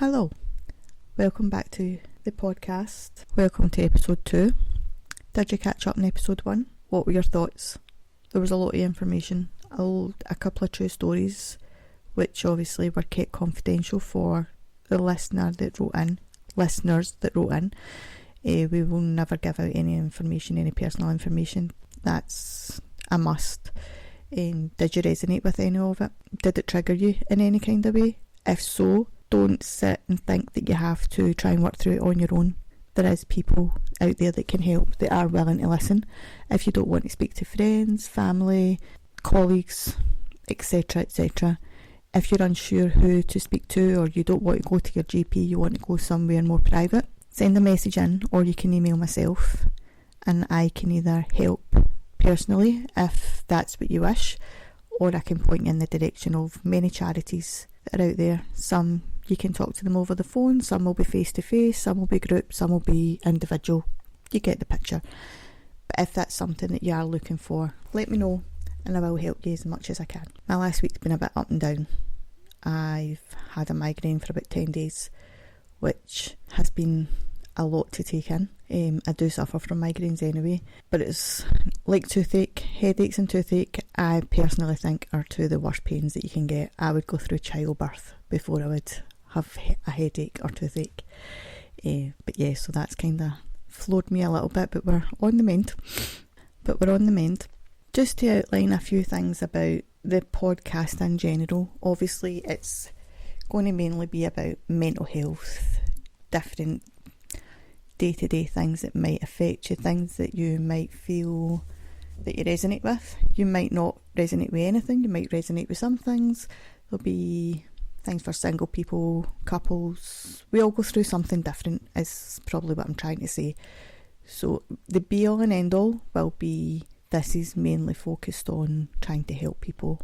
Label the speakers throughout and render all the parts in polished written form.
Speaker 1: Hello, welcome back to the podcast. Welcome to episode 2. Did you catch up in episode 1? What were your thoughts? There was a lot of information, a couple of true stories, which obviously were kept confidential for the listeners that wrote in. We will never give out any information, any personal information. That's a must. Did you resonate with any of it? Did it trigger you in any kind of way? If so, don't sit and think that you have to try and work through it on your own. There is people out there that can help, that are willing to listen. If you don't want to speak to friends, family, colleagues, etc., if you're unsure who to speak to, or you don't want to go to your GP, you want to go somewhere more private, send a message in, or you can email myself and I can either help personally if that's what you wish, or I can point you in the direction of many charities that are out there. Some you can talk to them over the phone, some will be face to face, some will be group, some will be individual. You get the picture. But if that's something that you are looking for, let me know and I will help you as much as I can. My last week's been a bit up and down. I've had a migraine for about 10 days, which has been a lot to take in. I do suffer from migraines anyway, but it's like toothache. Headaches and toothache, I personally think, are two of the worst pains that you can get. I would go through childbirth before I would have a headache or toothache. But yeah, so that's kind of floored me a little bit, but we're on the mend. Just to outline a few things about the podcast in general. Obviously, it's going to mainly be about mental health, different day-to-day things that might affect you, things that you might feel that you resonate with. You might not resonate with anything, you might resonate with some things. There'll be things for single people, couples. We all go through something different, is probably what I'm trying to say. So the be-all and end-all will be, this is mainly focused on trying to help people,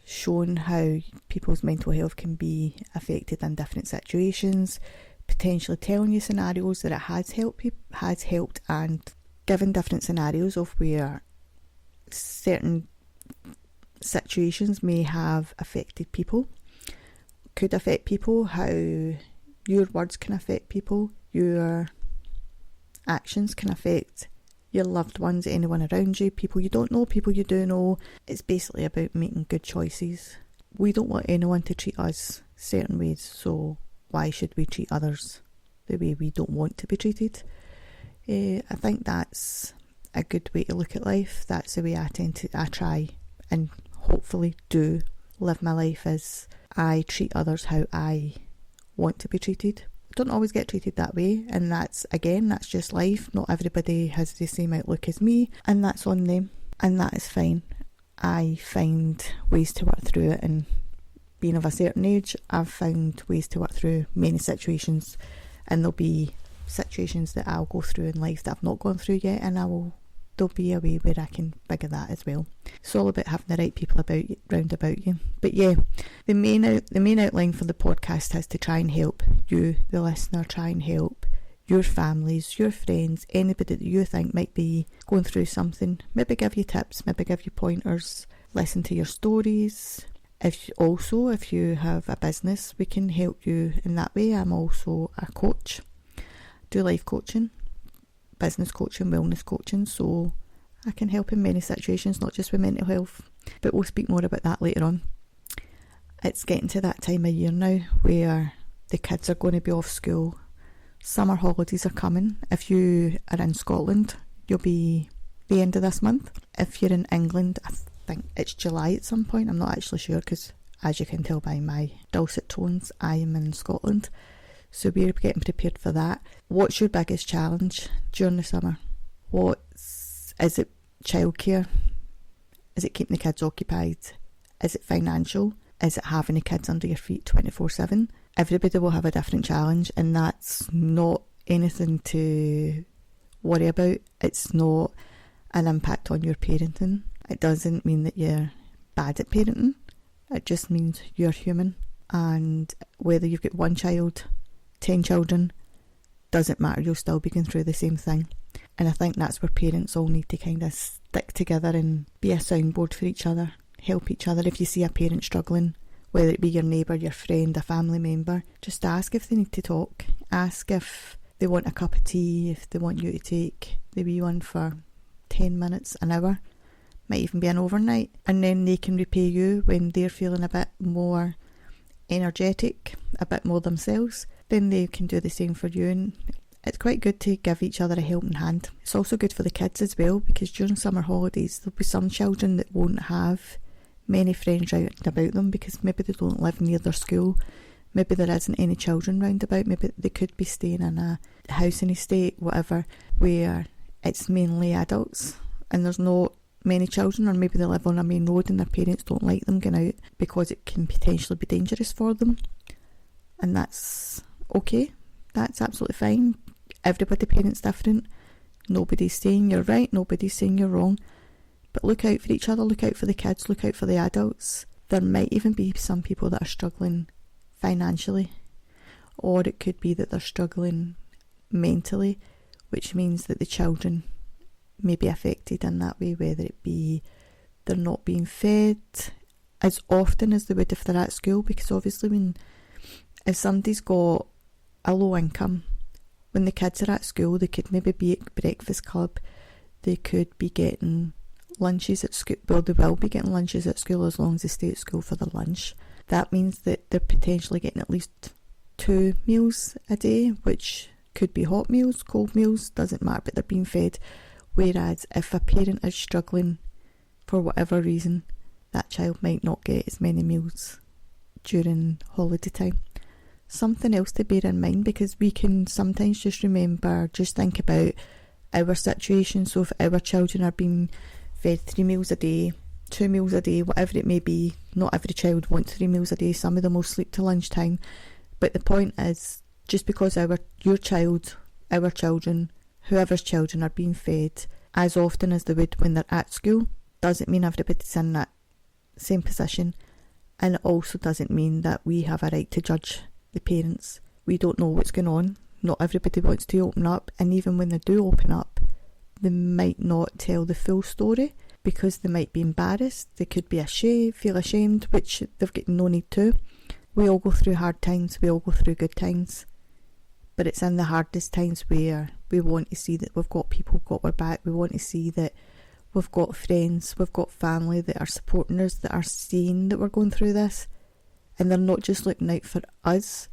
Speaker 1: showing how people's mental health can be affected in different situations, potentially telling you scenarios that it has helped, and giving different scenarios of where certain situations may have affected people, could affect people, how your words can affect people, your actions can affect your loved ones, anyone around you, people you don't know, people you do know. It's basically about making good choices. We don't want anyone to treat us certain ways, so why should we treat others the way we don't want to be treated? I think that's a good way to look at life. That's the way I try and hopefully do live my life, as I treat others how I want to be treated. I don't always get treated that way, and that's just life. Not everybody has the same outlook as me, and that's on them, and that is fine. I find ways to work through it, and being of a certain age, I've found ways to work through many situations, and there'll be situations that I'll go through in life that I've not gone through yet, and there'll be a way where I can figure that as well. It's all about having the right people round about you. But yeah, the main outline for the podcast is to try and help you, the listener, try and help your families, your friends, anybody that you think might be going through something. Maybe give you tips, maybe give you pointers, listen to your stories. If you have a business, we can help you in that way. I'm also a coach, do life coaching, business coaching, wellness coaching, so I can help in many situations, not just with mental health, but we'll speak more about that later on. It's getting to that time of year now where the kids are going to be off school. Summer holidays are coming. If you are in Scotland, you'll be the end of this month. If you're in England, I think it's July at some point. I'm not actually sure, because as you can tell by my dulcet tones, I am in Scotland. So we're getting prepared for that. What's your biggest challenge during the summer? Is it childcare? Is it keeping the kids occupied? Is it financial? Is it having the kids under your feet 24/7? Everybody will have a different challenge, and that's not anything to worry about. It's not an impact on your parenting. It doesn't mean that you're bad at parenting. It just means you're human, and whether you've got one child, 10 children, doesn't matter, you'll still be going through the same thing. And I think that's where parents all need to kind of stick together and be a soundboard for each other, help each other. If you see a parent struggling, whether it be your neighbour, your friend, a family member. Just ask if they need to talk. Ask if they want a cup of tea, if they want you to take the wee one for 10 minutes, an hour, might even be an overnight, and then they can repay you when they're feeling a bit more energetic, a bit more themselves. Then they can do the same for you, and it's quite good to give each other a helping hand. It's also good for the kids as well, because during summer holidays there'll be some children that won't have many friends out and about them because maybe they don't live near their school, maybe there isn't any children round about, maybe they could be staying in a housing estate, whatever, where it's mainly adults and there's not many children, or maybe they live on a main road and their parents don't like them going out because it can potentially be dangerous for them, and that's okay, that's absolutely fine. Everybody parents different, nobody's saying you're right, nobody's saying you're wrong, but look out for each other, look out for the kids, look out for the adults. There might even be some people that are struggling financially, or it could be that they're struggling mentally, which means that the children may be affected in that way, whether it be they're not being fed as often as they would if they're at school, because obviously if somebody's got a low income, when the kids are at school, they could maybe be at breakfast club, they could be getting lunches at school, well, they will be getting lunches at school as long as they stay at school for the lunch. That means that they're potentially getting at least 2 meals a day, which could be hot meals, cold meals, doesn't matter, but they're being fed. Whereas if a parent is struggling for whatever reason, that child might not get as many meals during holiday time. Something else to bear in mind, because we can sometimes just think about our situation. So if our children are being fed 3 meals a day, 2 meals a day, whatever it may be, not every child wants 3 meals a day, some of them will sleep till lunchtime, but the point is, just because your child, our children, whoever's children are being fed as often as they would when they're at school, doesn't mean everybody's in that same position, and it also doesn't mean that we have a right to judge the parents. We don't know what's going on, not everybody wants to open up, and even when they do open up, they might not tell the full story because they might be embarrassed, they could be feel ashamed, which they've got no need to. We all go through hard times, we all go through good times, but it's in the hardest times where we want to see that we've got people got our back, we want to see that we've got friends, we've got family that are supporting us, that are seeing that we're going through this, and they're not just looking out for us,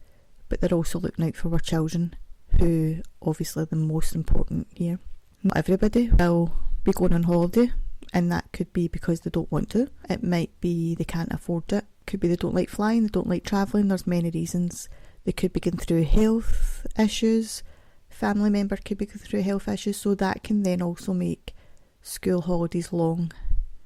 Speaker 1: but they're also looking out for our children, who obviously are the most important here. Not everybody will be going on holiday, and that could be because they don't want to. It might be they can't afford it. Could be they don't like flying, they don't like travelling, there's many reasons. They could be going through health issues, family member could be going through health issues, so that can then also make school holidays long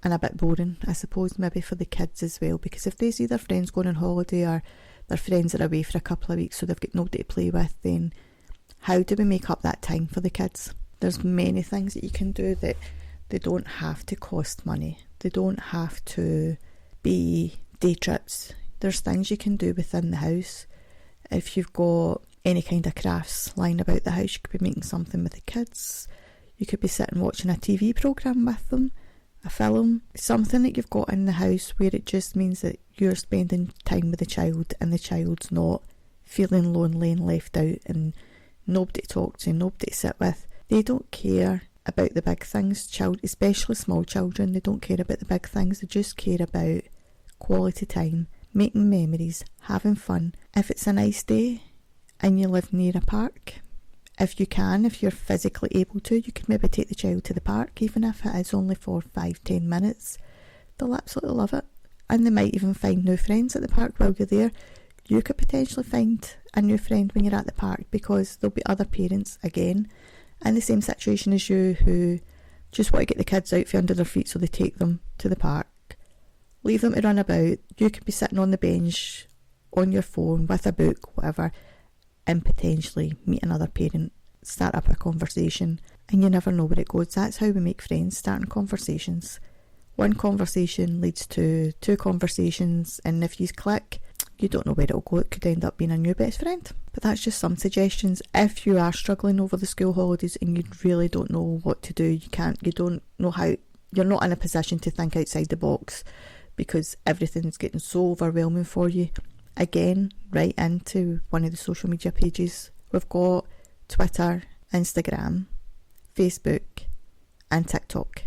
Speaker 1: and a bit boring, I suppose, maybe for the kids as well, because if they see their friends going on holiday, or their friends are away for a couple of weeks so they've got nobody to play with, then how do we make up that time for the kids? There's many things that you can do that they don't have to cost money. They don't have to be day trips. There's things you can do within the house. If you've got any kind of crafts lying about the house, you could be making something with the kids. You could be sitting watching a TV programme with them, a film, something that you've got in the house where it just means that you're spending time with the child and the child's not feeling lonely and left out and nobody to talk to, nobody to sit with. They don't care about the big things, especially small children. They don't care about the big things, they just care about quality time, making memories, having fun. If it's a nice day and you live near a park, if you're physically able to, you could maybe take the child to the park, even if it is only for 5-10 minutes. They'll absolutely love it, and they might even find new friends at the park while you're there. You could potentially find a new friend when you're at the park, because there'll be other parents again in the same situation as you who just want to get the kids out from under their feet, so they take them to the park, leave them to run about. You could be sitting on the bench on your phone with a book, whatever, and potentially meet another parent, start up a conversation, and you never know where it goes. That's how we make friends, starting conversations. One conversation leads to 2 conversations, and if you click, you don't know where it'll go. It could end up being a new best friend. But that's just some suggestions. If you are struggling over the school holidays and you really don't know what to do, you don't know how, you're not in a position to think outside the box because everything's getting so overwhelming for you, again, write into one of the social media pages. We've got Twitter, Instagram, Facebook and TikTok.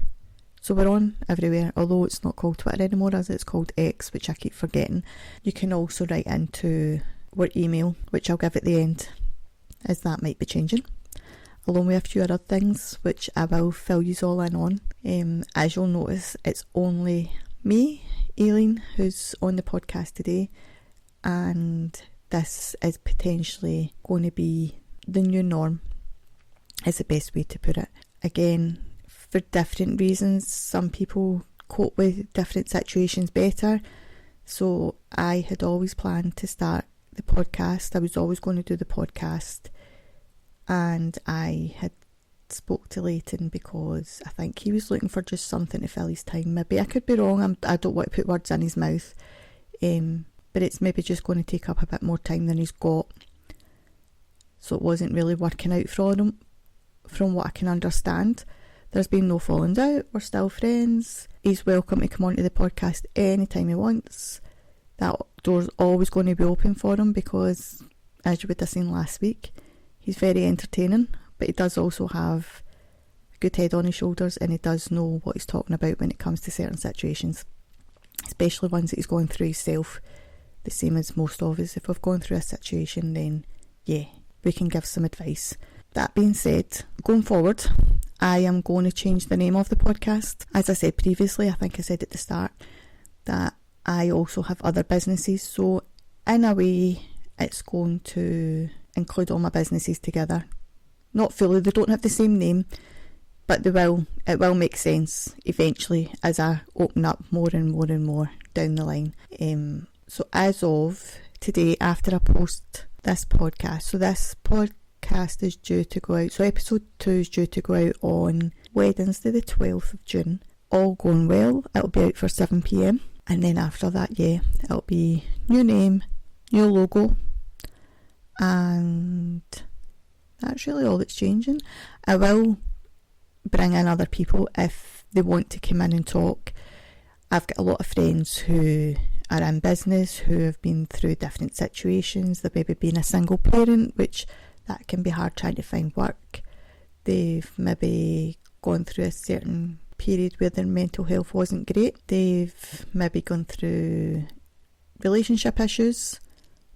Speaker 1: So we're on everywhere, although it's not called Twitter anymore, as it's called X, which I keep forgetting. You can also write into our email, which I'll give at the end, as that might be changing, along with a few other things, which I will fill you all in on. As you'll notice, it's only me, Aileen, who's on the podcast today, and this is potentially going to be the new norm, is the best way to put it. Again, for different reasons, some people cope with different situations better. So I had always planned to start the podcast. I was always going to do the podcast, and I had spoke to Leighton because I think he was looking for just something to fill his time. Maybe I could be wrong. I don't want to put words in his mouth, but it's maybe just going to take up a bit more time than he's got. So it wasn't really working out for him, from what I can understand. There's been no falling out. We're still friends. He's welcome to come onto the podcast anytime he wants. That door's always going to be open for him because, as you would have seen last week, he's very entertaining, but he does also have a good head on his shoulders, and he does know what he's talking about when it comes to certain situations, especially ones that he's going through himself, the same as most of us. If we've gone through a situation, then yeah, we can give some advice. That being said, going forward, I am going to change the name of the podcast. As I said previously, I think I said at the start, that I also have other businesses. So in a way, it's going to include all my businesses together. Not fully, they don't have the same name, but it will make sense eventually as I open up more and more and more down the line. So as of today, after I post this podcast, so this podcast is due to go out, so episode 2 is due to go out on Wednesday the 12th of June. All going well, it'll be out for 7 p.m, and then after that, yeah, it'll be new name, new logo, and that's really all that's changing. I will bring in other people if they want to come in and talk. I've got a lot of friends who are in business, who have been through different situations. They've maybe been a single parent, which that can be hard trying to find work. They've maybe gone through a certain period where their mental health wasn't great. They've maybe gone through relationship issues,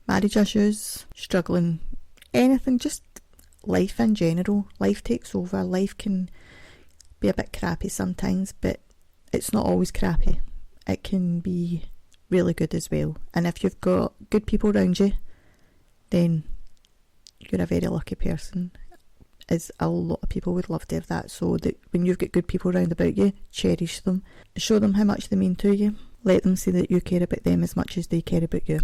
Speaker 1: marriage issues, struggling, anything, just life in general. Life takes over. Life can be a bit crappy sometimes, but it's not always crappy. It can be really good as well. And if you've got good people around you, then you're a very lucky person, as a lot of people would love to have that. So that when you've got good people around about you, cherish them, show them how much they mean to you, let them see that you care about them as much as they care about you.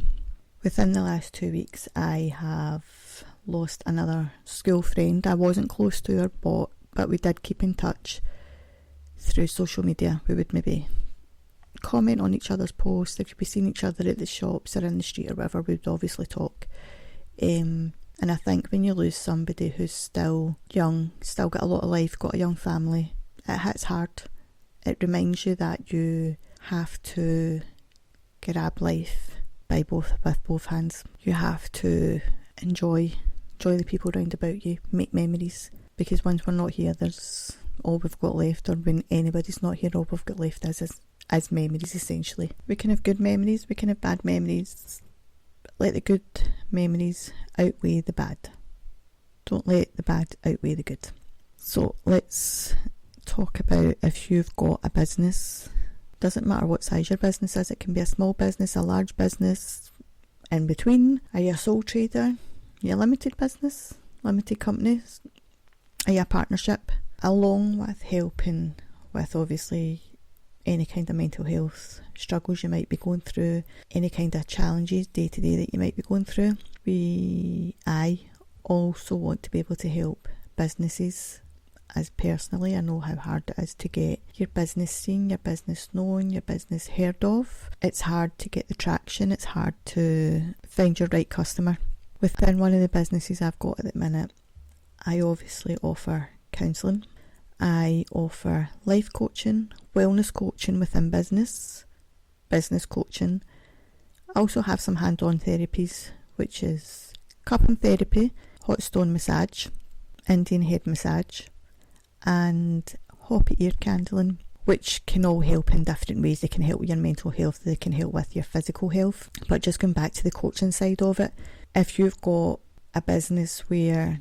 Speaker 1: Within the last 2 weeks, I have lost another school friend. I wasn't close to her, but we did keep in touch through social media. We would maybe comment on each other's posts. If we seen each other at the shops or in the street or whatever, we would obviously talk. And I think when you lose somebody who's still young, still got a lot of life, got a young family, it hits hard. It reminds you that you have to grab life with both hands. You have to enjoy the people round about you, make memories, because once we're not here, there's all we've got left, or when anybody's not here, all we've got left is memories, essentially. We can have good memories, we can have bad memories. Let the good memories outweigh the bad. Don't let the bad outweigh the good. So let's talk about if you've got a business. Doesn't matter what size your business is. It can be a small business, a large business, in between. Are you a sole trader? Are you a limited business, limited companies? Are you a partnership? Along with helping with obviously any kind of mental health struggles you might be going through, any kind of challenges day to day that you might be going through, I also want to be able to help businesses. As personally, I know how hard it is to get your business seen, your business known, your business heard of. It's hard to get the traction, it's hard to find your right customer. Within one of the businesses I've got at the minute, I obviously offer counselling. I offer life coaching, wellness coaching within business business coaching. I also have some hand-on therapies, which is cupping therapy, hot stone massage, Indian head massage, and hoppy ear candling, which can all help in different ways. They can help with your mental health, they can help with your physical health. But just going back to the coaching side of it, if you've got a business where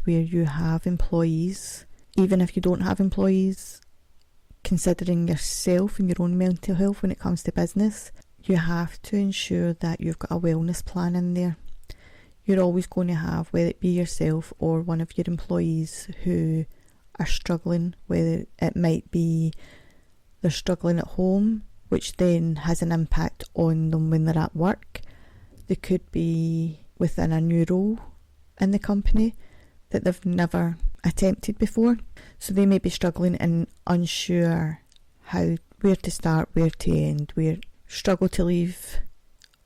Speaker 1: you have employees, even if you don't have employees, considering yourself and your own mental health when it comes to business, you have to ensure that you've got a wellness plan in there. You're always going to have, whether it be yourself or one of your employees who are struggling, whether it might be they're struggling at home, which then has an impact on them when they're at work. They could be within a new role in the company that they've never attempted before. So they may be struggling and unsure where to start, where to end, struggle to leave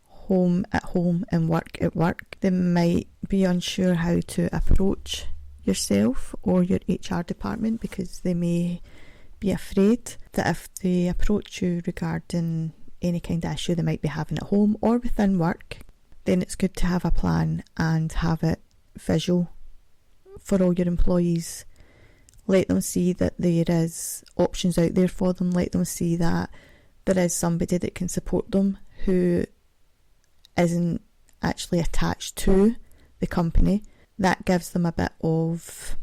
Speaker 1: home at home and work at work. They might be unsure how to approach yourself or your HR department, because they may be afraid that if they approach you regarding any kind of issue they might be having at home or within work, then it's good to have a plan and have it visual for all your employees. Let them see that there is options out there for them. Let them see that there is somebody that can support them who isn't actually attached to the company. That gives them a bit of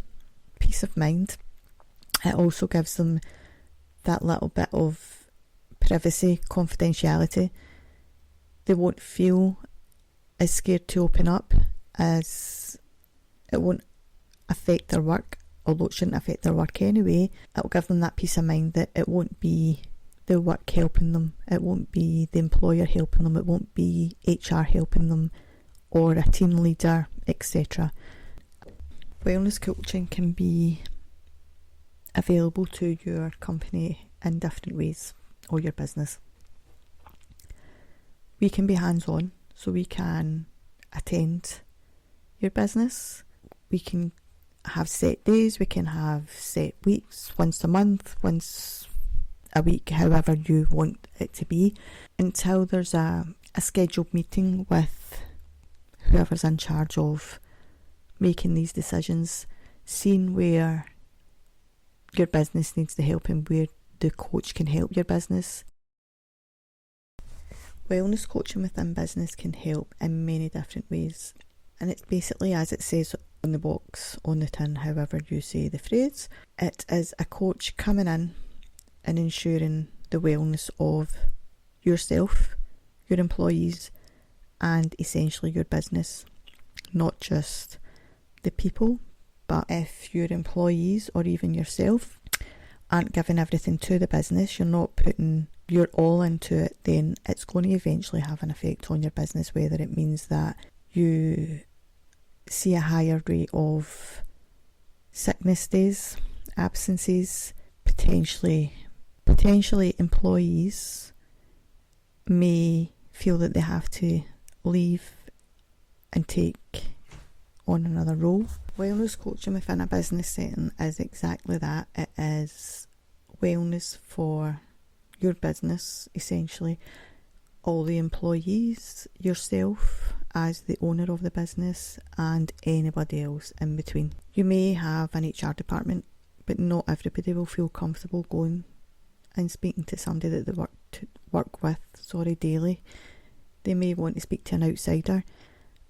Speaker 1: peace of mind. It also gives them that little bit of privacy, confidentiality. They won't feel as scared to open up, as it won't affect their work, although it shouldn't affect their work anyway. It'll give them that peace of mind that it won't be the work helping them, it won't be the employer helping them, it won't be HR helping them or a team leader, etc. Wellness coaching can be available to your company in different ways, or your business. We can be hands-on, so we can attend your business. We can have set days, we can have set weeks, once a month, once a week, however you want it to be, until there's a scheduled meeting with whoever's in charge of making these decisions, seeing where your business needs the help and where the coach can help your business. Wellness coaching within business can help in many different ways, and it's basically as it says on the box, on the tin, however you say the phrase. It is a coach coming in and ensuring the wellness of yourself, your employees, and essentially your business. Not just the people, but if your employees or even yourself aren't giving everything to the business, you're not putting your all into it, then it's going to eventually have an effect on your business, whether it means that you see a higher rate of sickness days, absences, potentially employees may feel that they have to leave and take on another role. Wellness coaching within a business setting is exactly that. It is wellness for your business, essentially. All the employees, yourself as the owner of the business, and anybody else in between. You may have an HR department, but not everybody will feel comfortable going and speaking to somebody that they work with daily. They may want to speak to an outsider,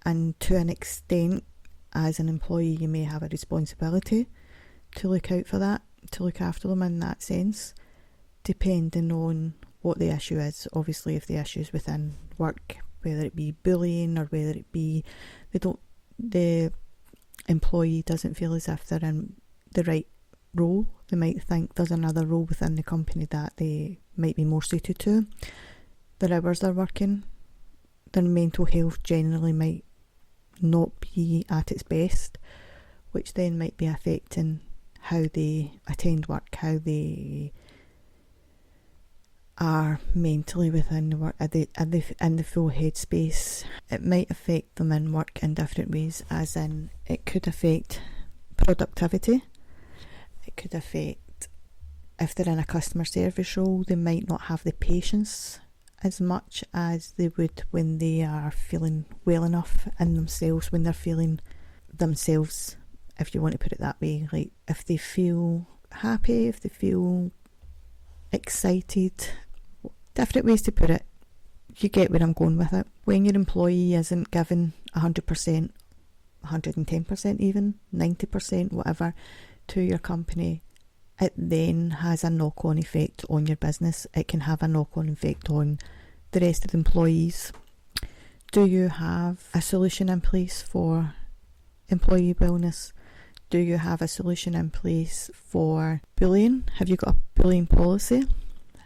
Speaker 1: and to an extent, as an employee, you may have a responsibility to look out for that, to look after them in that sense, depending on what the issue is. Obviously, if the issue is within work, whether it be bullying or whether it be the employee doesn't feel as if they're in the right role, they might think there's another role within the company that they might be more suited to. The hours they're working, their mental health generally might not be at its best, which then might be affecting how they attend work, how they are mentally within the work, in the full headspace. It might affect them in work in different ways, as in it could affect productivity, it could affect if they're in a customer service role, they might not have the patience as much as they would when they are feeling well enough in themselves, when they're feeling themselves, if you want to put it that way. Like, if they feel happy, if they feel excited, different ways to put it. You get where I'm going with it. When your employee isn't given 100%, 110% even, 90%, whatever, to your company, it then has a knock-on effect on your business. It can have a knock-on effect on the rest of the employees. Do you have a solution in place for employee wellness? Do you have a solution in place for bullying? Have you got a bullying policy?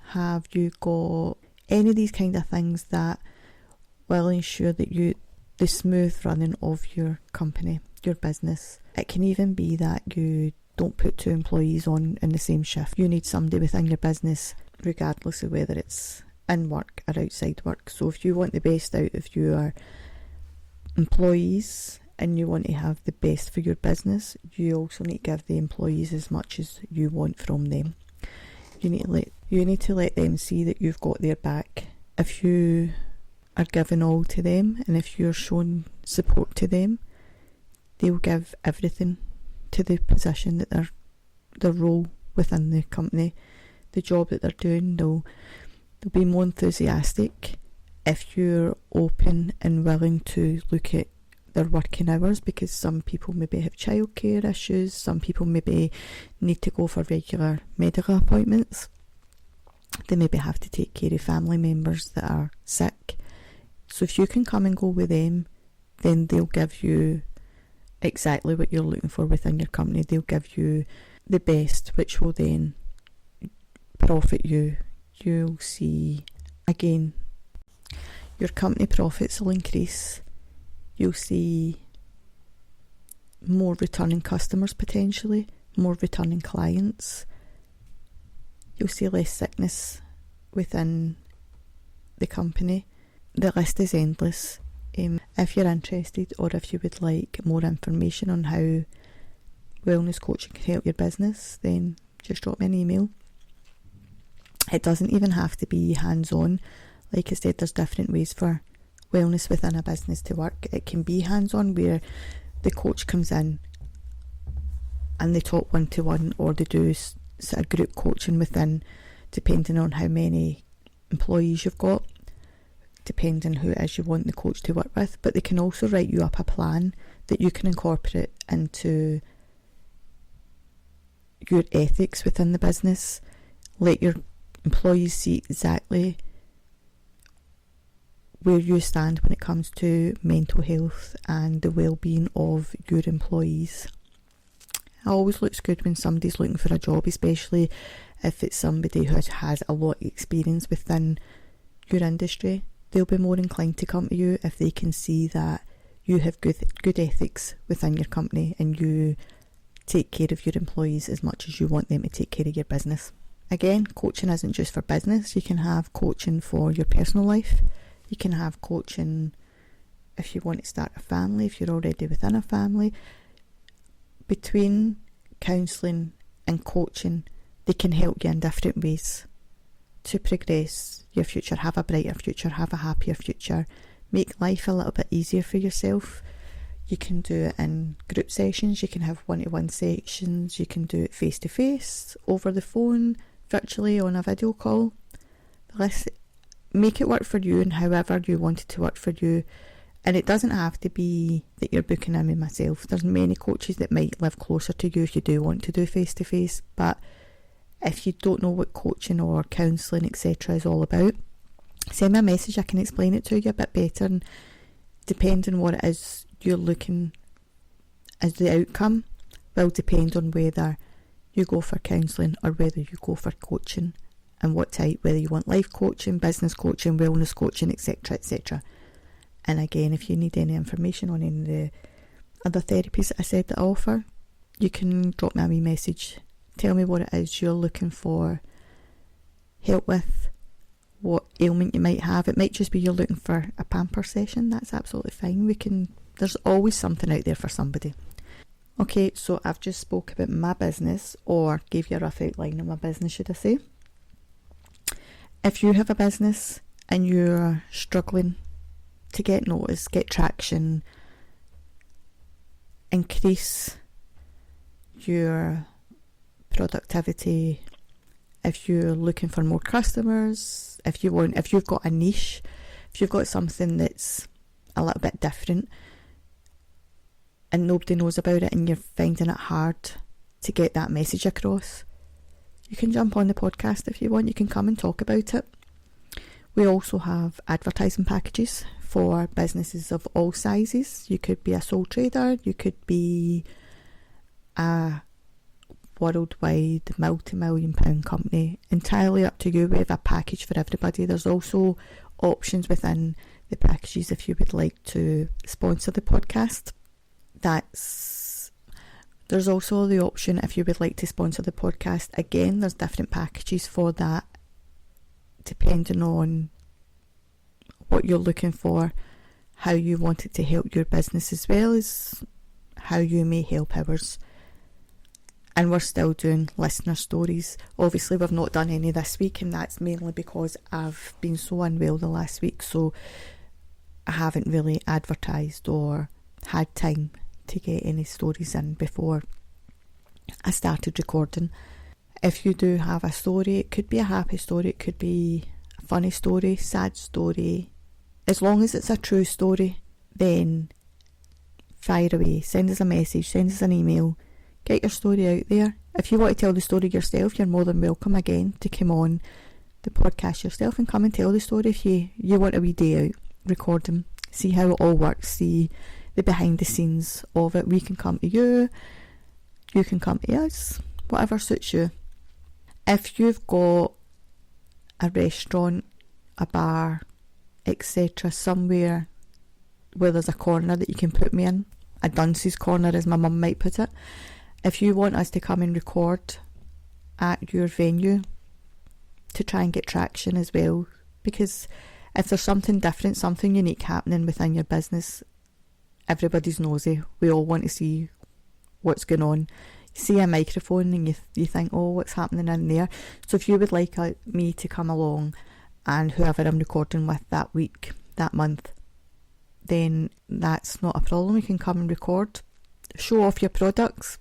Speaker 1: Have you got any of these kind of things that will ensure that the smooth running of your company, your business? It can even be that you don't put two employees on in the same shift. You need somebody within your business, regardless of whether it's in work or outside work. So if you want the best out of your employees and you want to have the best for your business, you also need to give the employees as much as you want from them. You need to let them see that you've got their back. If you are giving all to them and if you're showing support to them, they'll give everything to the position that their role within the company, the job that they're doing. They'll be more enthusiastic if you're open and willing to look at their working hours, because some people maybe have childcare issues, some people maybe need to go for regular medical appointments, they maybe have to take care of family members that are sick. So if you can come and go with them, then they'll give you exactly what you're looking for within your company. They'll give you the best, which will then profit you. You'll see, again, your company profits will increase. You'll see more returning customers potentially, more returning clients. You'll see less sickness within the company. The list is endless. If you're interested, or if you would like more information on how wellness coaching can help your business, then just drop me an email. It doesn't even have to be hands-on. Like I said, there's different ways for wellness within a business to work. It can be hands-on, where the coach comes in and they talk one-to-one, or they do sort of group coaching within, depending on how many employees you've got, depending who it is you want the coach to work with. But they can also write you up a plan that you can incorporate into your ethics within the business. Let your employees see exactly where you stand when it comes to mental health and the well-being of your employees. It always looks good when somebody's looking for a job, especially if it's somebody who has a lot of experience within your industry. They'll be more inclined to come to you if they can see that you have good ethics within your company and you take care of your employees as much as you want them to take care of your business. Again, coaching isn't just for business. You can have coaching for your personal life. You can have coaching if you want to start a family, if you're already within a family. Between counselling and coaching, they can help you in different ways to progress your future, have a brighter future, have a happier future, make life a little bit easier for yourself. You can do it in group sessions, you can have one-to-one sessions, you can do it face-to-face, over the phone, virtually on a video call. Make it work for you and however you want it to work for you. And it doesn't have to be that you're booking in with myself. There's many coaches that might live closer to you if you do want to do face-to-face. But if you don't know what coaching or counselling, etc. is all about, send me a message. I can explain it to you a bit better. And depending on what it is you're looking as the outcome, will depend on whether you go for counselling or whether you go for coaching, and what type, whether you want life coaching, business coaching, wellness coaching, etc., etc. And again, if you need any information on any of the other therapies that I said that I offer, you can drop me a wee message. Tell me what it is you're looking for help with, what ailment you might have. It might just be you're looking for a pamper session. That's absolutely fine. There's always something out there for somebody. Okay, so I've just spoke about my business, or gave you a rough outline of my business, should I say. If you have a business and you're struggling to get noticed, get traction, increase your productivity, if you're looking for more customers, if you've got a niche, if you've got something that's a little bit different and nobody knows about it and you're finding it hard to get that message across, you can jump on the podcast if you want. You can come and talk about it. We also have advertising packages for businesses of all sizes. You could be a sole trader, you could be a worldwide multi-million pound company. Entirely up to you. We have a package for everybody. There's also options within the packages if you would like to sponsor the podcast. There's also the option if you would like to sponsor the podcast. Again, there's different packages for that depending on what you're looking for, how you want it to help your business, as well as how you may help ours. And we're still doing listener stories. Obviously we've not done any this week, and that's mainly because I've been so unwell the last week, so I haven't really advertised or had time to get any stories in before I started recording. If you do have a story, it could be a happy story, it could be a funny story, sad story, as long as it's a true story, then fire away, send us a message, send us an email, get your story out there. If you want to tell the story yourself, you're more than welcome again to come on the podcast yourself and come and tell the story. If you want a wee day out, record them, see how it all works, see the behind the scenes of it. We can come to you, you can come to us, whatever suits you. If you've got a restaurant, a bar, etc., somewhere where there's a corner that you can put me in, a dunce's corner as my mum might put it, if you want us to come and record at your venue to try and get traction as well, because if there's something different, something unique happening within your business, everybody's nosy. We all want to see what's going on. You see a microphone and you think, oh, what's happening in there? So if you would like me to come along and whoever I'm recording with that week, that month, then that's not a problem. You can come and record, show off your products,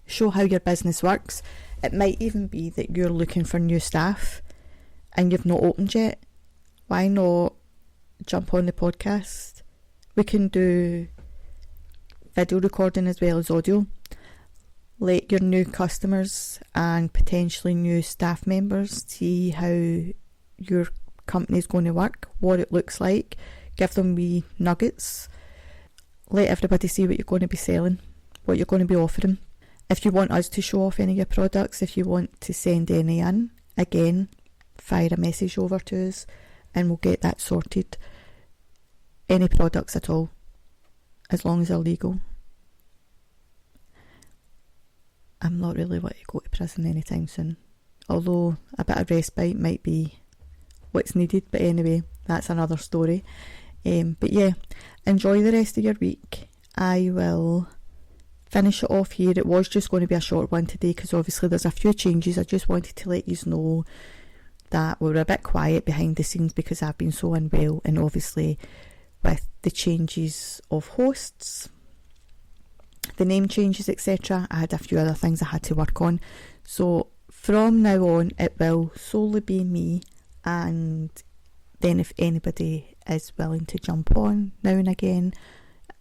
Speaker 1: show how your business works. It might even be that you're looking for new staff and you've not opened yet. Why not jump on the podcast? We can do video recording as well as audio. Let your new customers and potentially new staff members see how your company is going to work, what it looks like. Give them wee nuggets. Let everybody see what you're going to be selling, what you're going to be offering. If you want us to show off any of your products, if you want to send any in, again, fire a message over to us and we'll get that sorted. Any products at all, as long as they're legal. I'm not really wanting to go to prison anytime soon, although a bit of respite might be what's needed. But anyway, that's another story. But yeah, enjoy the rest of your week. I will finish it off here. It was just going to be a short one today because obviously there's a few changes. I just wanted to let you know that we were a bit quiet behind the scenes because I've been so unwell, and obviously with the changes of hosts, the name changes, etc., I had a few other things I had to work on. So from now on it will solely be me, and then if anybody is willing to jump on now and again,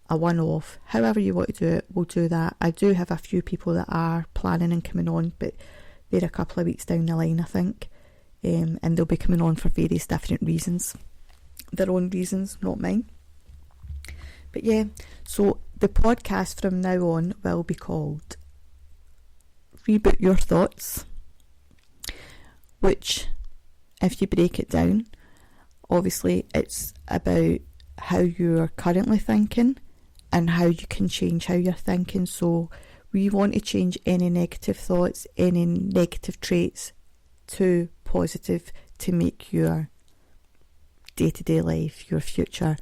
Speaker 1: a one-off, however you want to do it, we'll do that. I do have a few people that are planning and coming on, but they're a couple of weeks down the line, I think, and they'll be coming on for various different reasons, their own reasons, not mine. But yeah, so the podcast from now on will be called Reboot Your Thoughts, which, if you break it down, obviously it's about how you're currently thinking and how you can change how you're thinking. So we want to change any negative thoughts, any negative traits to positive, to make your day-to-day life, your future,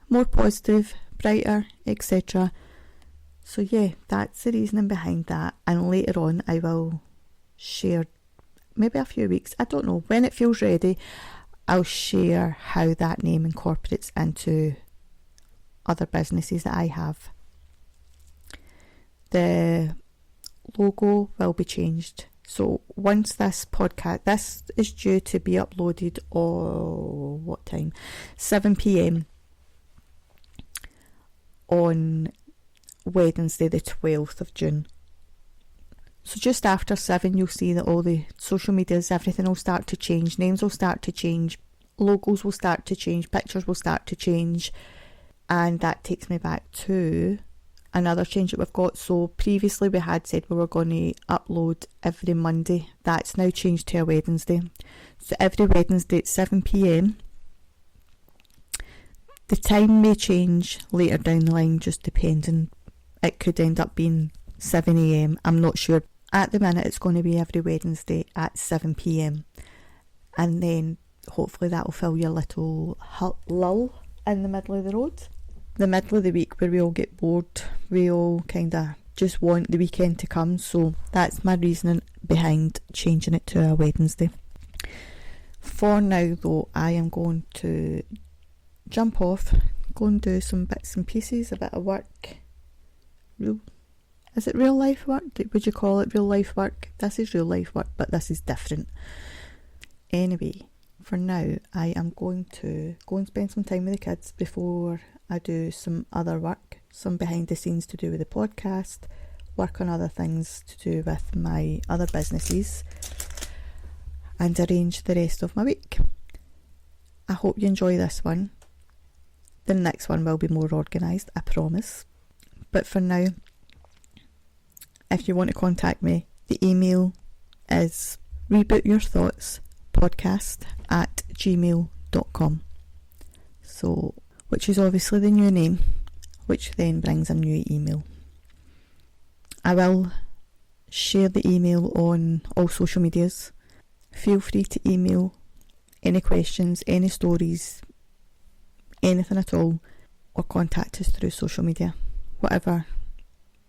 Speaker 1: more positive, brighter, etc. So yeah, that's the reasoning behind that. And later on I will share, maybe a few weeks, I don't know, when it feels ready, I'll share how that name incorporates into other businesses that I have. The logo will be changed. So once this podcast, this is due to be uploaded what time? 7 p.m. on Wednesday the 12th of June. So just after 7 you'll see that all the social medias, everything will start to change, names will start to change, logos will start to change, pictures will start to change, and that takes me back to another change that we've got. So previously we had said we were going to upload every Monday. That's now changed to a Wednesday. So every Wednesday at 7 p.m. The time may change later down the line, just depending. It could end up being 7 a.m. I'm not sure. At the minute it's going to be every Wednesday at 7 p.m. And then hopefully that will fill your little lull in the middle of the road. The middle of the week where we all get bored, we all kind of just want the weekend to come. So that's my reasoning behind changing it to a Wednesday. For now though, I am going to jump off, go and do some bits and pieces, a bit of work. Is it real life work? Would you call it real life work? This is real life work, but this is different. Anyway, for now I am going to go and spend some time with the kids before I do some other work, some behind the scenes to do with the podcast, work on other things to do with my other businesses, and arrange the rest of my week. I hope you enjoy this one. The next one will be more organised, I promise. But for now, if you want to contact me, the email is rebootyourthoughtspodcast@gmail.com. So, which is obviously the new name, which then brings a new email. I will share the email on all social medias. Feel free to email any questions, any stories, anything at all, or contact us through social media, whatever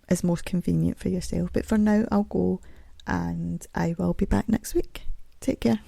Speaker 1: is most convenient for yourself. But for now I'll go, and I will be back next week. Take care.